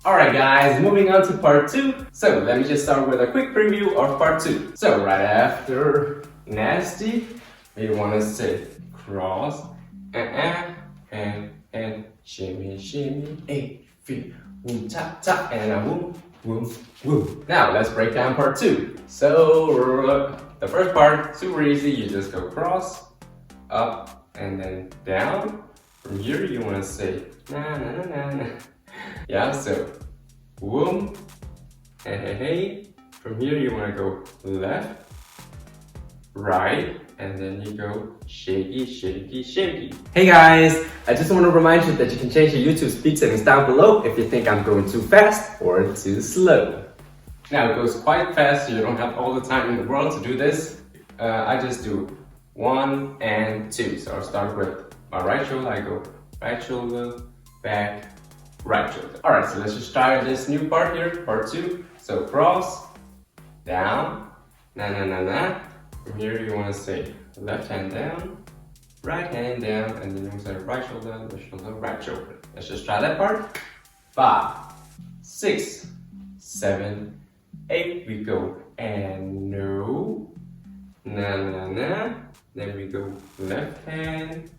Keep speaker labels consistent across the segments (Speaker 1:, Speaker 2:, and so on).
Speaker 1: Alright guys, moving on to part 2. So let me just start with a quick preview of part 2. So right after nasty, we want to say cross, and shimmy, shimmy, 8 feet, woo, tap, tap, and a woo, woo, woo. Now let's break down part 2. So the first part, super easy, you just go cross, up, and then down. From here you want to say na na na na na. Yeah, so boom, hey hey hey. From here you want to go left, right, and then you go shaky, shaky, shaky. Hey guys, I just want to remind you that you can change your YouTube speed settings down below if you think I'm going too fast or too slow. Now it goes quite fast, so you don't have all the time in the world to do this. I just do 1 and 2. So I'll start with my right shoulder, I go right shoulder, back, right shoulder. Alright, so let's just try this new part here, part 2. So cross, down, na na na na. From here you want to say left hand down, right hand down, and then you want to say right shoulder, right shoulder. Let's just try that part. 5, 6, 7, 8. We go and no, na na na. Then we go left hand,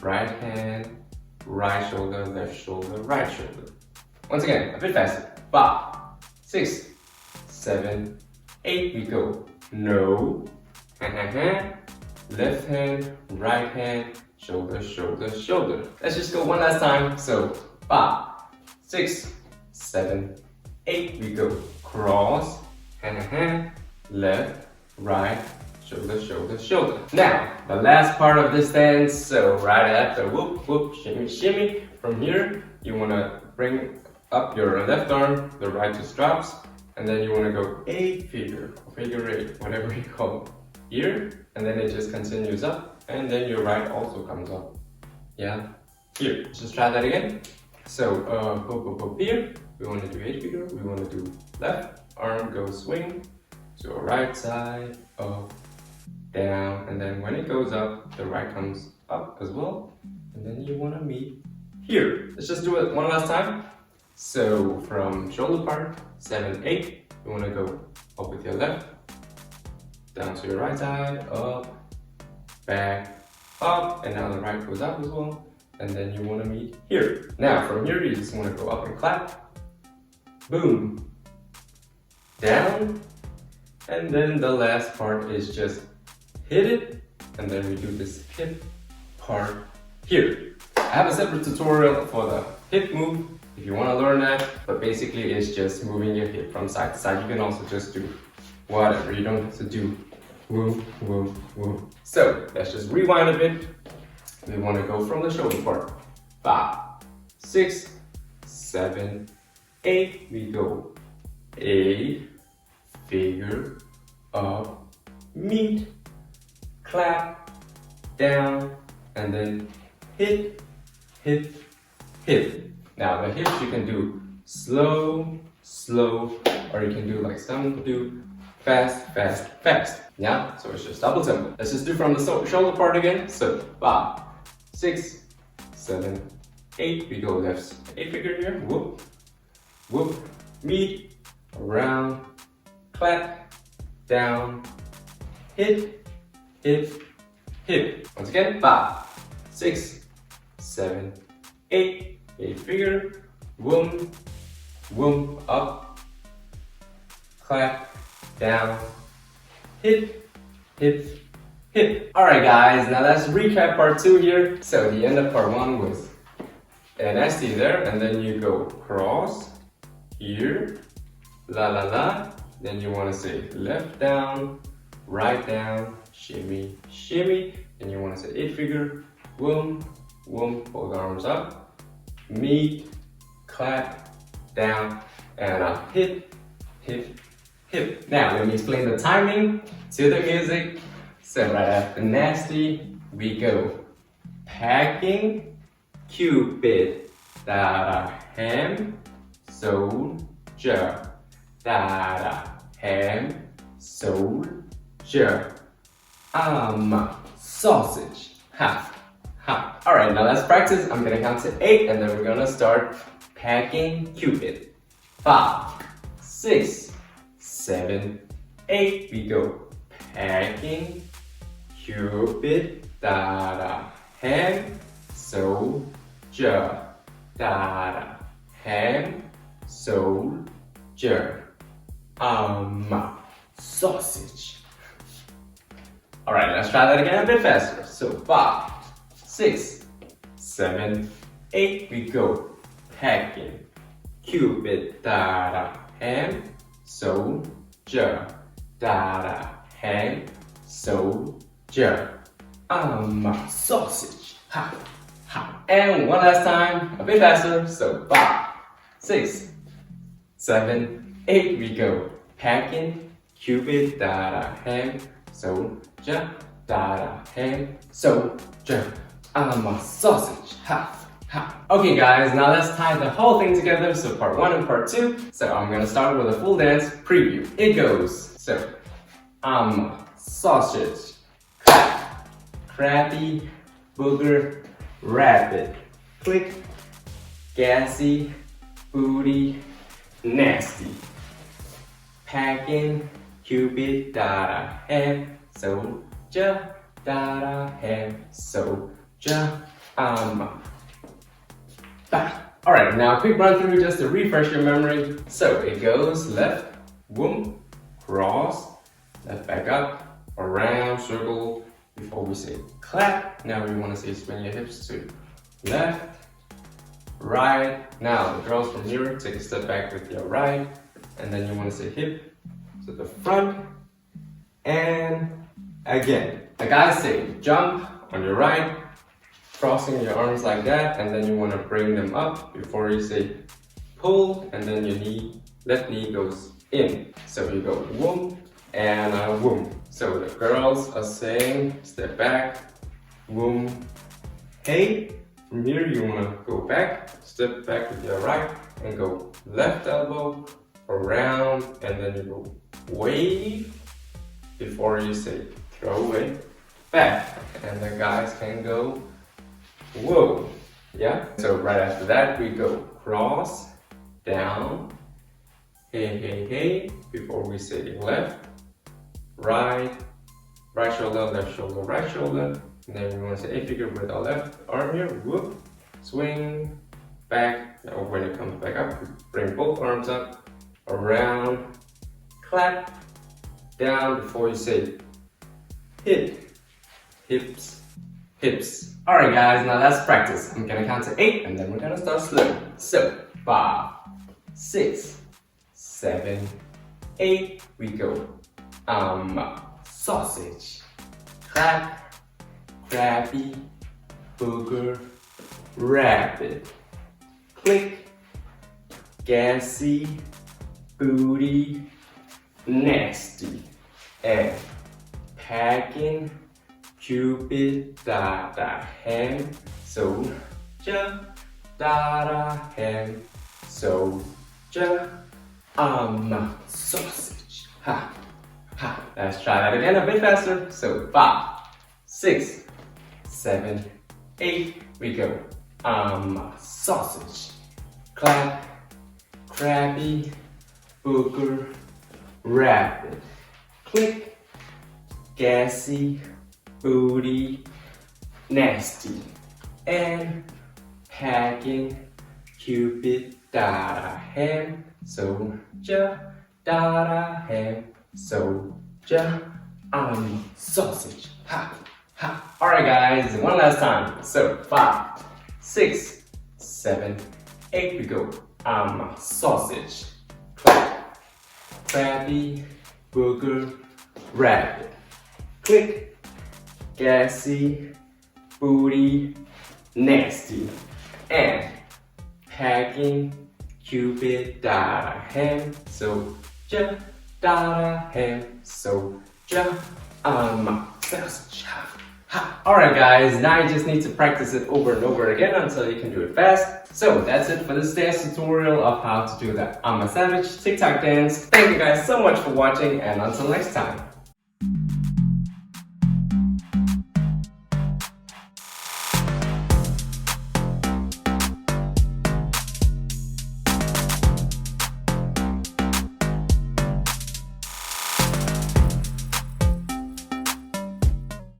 Speaker 1: right shoulder, left shoulder, right shoulder. Once again, a bit faster. 5, 6, 7, 8. We go no, left hand, right hand, shoulder, shoulder, shoulder. Let's just go one last time. So 5, 6, 7, 8. We go cross, left, right, shoulder, shoulder, shoulder. Now, the last part of this dance, so right after whoop, whoop, shimmy, shimmy, from here, you want to bring up your left arm, the right just drops, and then you want to go 8 figure, figure 8, whatever you call it, here, and then it just continues up, and then your right also comes up. Yeah, here. Just try that again. So, here, we want to do 8 figure, we want to do left arm, go swing, to a right side, up, down, and then when it goes up, the right comes up as well, and then you want to meet here. Let's just do it one last time. So from shoulder part, 7, 8, you want to go up with your left, down to your right side, up, back, up, and now the right goes up as well, and then you want to meet here. Now from here, you just want to go up and clap, boom, down, and then the last part is just hit it, and then we do this hip part here. I have a separate tutorial for the hip move if you want to learn that, but basically it's just moving your hip from side to side. You can also just do whatever, you don't have to do woo, woo, woo. So let's just rewind a bit. We want to go from the shoulder part. 5, 6, 7, 8. We go 8, figure, up, meet, clap, down, and then hit, hit, hit. Now the hips you can do slow, slow, or you can do like some do fast, fast, fast. Yeah, so it's just double tempo. Let's just do from the shoulder part again. So 5, 6, 7, 8. We go left 8 figure here. Whoop, whoop, meet, around, clap, down, hit, hit, hit. Once again, 5, 6, 7, 8. 8 figure, whoom, whoom, up, clap, down, hit, hit, hit. Alright guys, now let's recap part 2 here. So the end of part 1 was an ST there, and then you go cross, here, la la la, then you want to say left down, right down, shimmy, shimmy, and you want to say 8 figure, whoom, whoom, both arms up, meet, clap, down, and a hit, hit, hit. Now let me explain the timing to the music. So right after nasty, we go packing, Cupid, da ham, soldier, da ham, soldier, sausage, ha. Alright, now let's practice. I'm gonna count to 8 and then we're gonna start packing Cupid. 5, 6, 7, 8. We go. Packing, Cupid, da da, ham, soldier, da da, ham, soldier, sausage. Alright, let's try that again a bit faster. So 5, 6, 7, 8. We go. Packing, Cupid, da da, ham, soldier, da da, ham, soldier, sausage. Ha, ha. And one last time, a bit faster. So 5, 6, 7, 8. We go. Packing, Cupid, da da, ham, soldier, da da, ham, soldier, sausage. Ha. Ha. Okay guys, now let's tie the whole thing together, so part 1 and part 2. So I'm gonna start with a full dance preview. It goes, so, sausage, clap, crabby, booger, rapid, click, gassy, booty, nasty, packing, Cupid, da-da, ham, soldier, da-da, ham, soldier, Alright, now a quick run through just to refresh your memory. So it goes left, boom, cross, left back up, around, circle, before we say clap. Now we want to say swing your hips to left, right. Now the girls from here, take a step back with your right, and then you want to say hip to the front, and again. The guys say jump on your right, crossing your arms like that, and then you want to bring them up before you say pull, and then your left knee goes in. So you go whoom and whoom. So the girls are saying step back, whoom, hey. From here you want to go back, step back with your right, and go left elbow, around, and then you go wave before you say throw it back. And the guys can go whoa, yeah? So right after that, we go cross, down, hey, hey, hey, before we say left, right, right shoulder, right shoulder. And then we want to say A figure with our left arm here, whoop, swing, back. Now when it comes back up, we bring both arms up, around, clap, down before you say hip, hips, hips. Alright guys, now let's practice. I'm gonna count to 8 and then we're gonna start slow. So 5, 6, 7, 8. We go. Sausage, clap, crabby, booger, rapid, click, gassy, booty, nasty, and packing, Cupid, da-da, ham, soldier, da-da, ham, soldier, sausage. Ha, ha. Let's try that again a bit faster. So 5, 6, 7, 8. We go. Sausage, clap, crabby, booger, rapid, click, gassy, booty, nasty, and packing, Cupid, da-da, ham, soldier, da-da, ham, soldier, sausage. Ha, ha. Alright guys, one last time. So 5, 6, 7, 8. We go. Sausage, clap, crabby, booger, rapid, click, gassy, booty, nasty, and packing, Cupid, da-da, ham, soldier, da-da, ham, soldier, sausage. Alright guys, now you just need to practice it over and over again until you can do it fast. So that's it for this dance tutorial of how to do the I'm a Savage TikTok dance. Thank you guys so much for watching, and until next time.